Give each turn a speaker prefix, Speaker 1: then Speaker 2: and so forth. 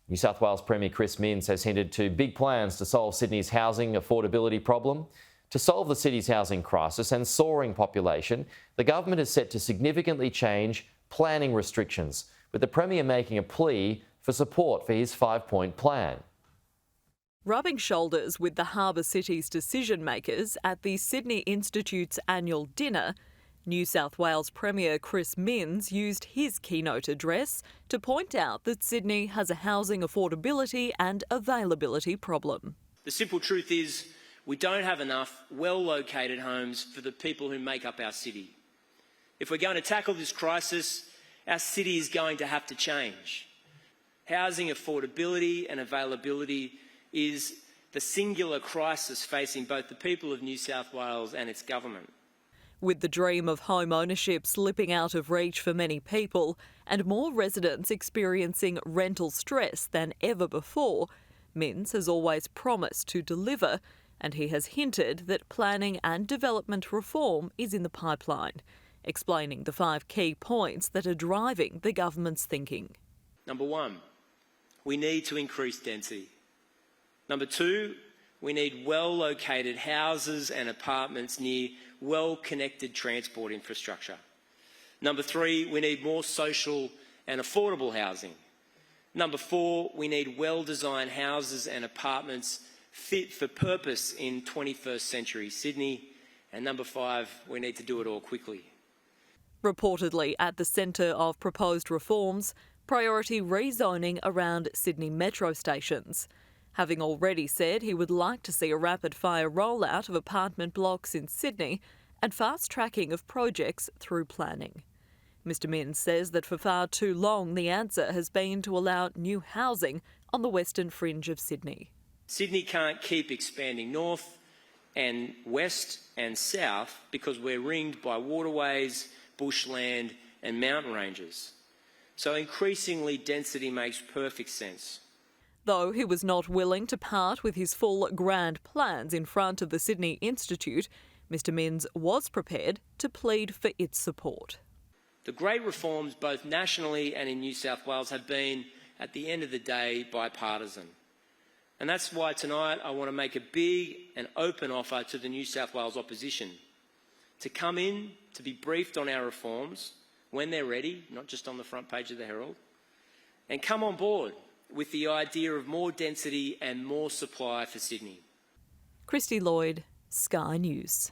Speaker 1: New South Wales Premier Chris Minns has hinted to big plans to solve Sydney's housing affordability problem. To solve the city's housing crisis and soaring population, the government is set to significantly change planning restrictions, with the Premier making a plea for support for his 5-point plan.
Speaker 2: Rubbing shoulders with the harbour city's decision makers at the Sydney Institute's annual dinner, New South Wales Premier Chris Minns used his keynote address to point out that Sydney has a housing affordability and availability problem.
Speaker 3: The simple truth is we don't have enough well-located homes for the people who make up our city. If we're going to tackle this crisis, our city is going to have to change. Housing affordability and availability is the singular crisis facing both the people of New South Wales and its government.
Speaker 2: With the dream of home ownership slipping out of reach for many people and more residents experiencing rental stress than ever before, Minns has always promised to deliver, and he has hinted that planning and development reform is in the pipeline, explaining the 5 key points that are driving the government's thinking.
Speaker 3: Number 1, we need to increase density. Number 2, we need well-located houses and apartments near well-connected transport infrastructure. Number 3, we need more social and affordable housing. Number 4, we need well-designed houses and apartments fit for purpose in 21st century Sydney. And number 5, we need to do it all quickly.
Speaker 2: Reportedly at the centre of proposed reforms, priority rezoning around Sydney metro stations, having already said he would like to see a rapid-fire rollout of apartment blocks in Sydney and fast-tracking of projects through planning. Mr Minns says that for far too long the answer has been to allow new housing on the western fringe of Sydney.
Speaker 3: Sydney can't keep expanding north and west and south because we're ringed by waterways, bushland and mountain ranges. So increasingly density makes perfect sense.
Speaker 2: Though he was not willing to part with his full grand plans in front of the Sydney Institute, Mr Minns was prepared to plead for its support.
Speaker 3: The great reforms both nationally and in New South Wales have been, at the end of the day, bipartisan. And that's why tonight I want to make a big and open offer to the New South Wales opposition to come in, to be briefed on our reforms when they're ready, not just on the front page of the Herald, and come on board with the idea of more density and more supply for Sydney.
Speaker 2: Christy Lloyd, Sky News.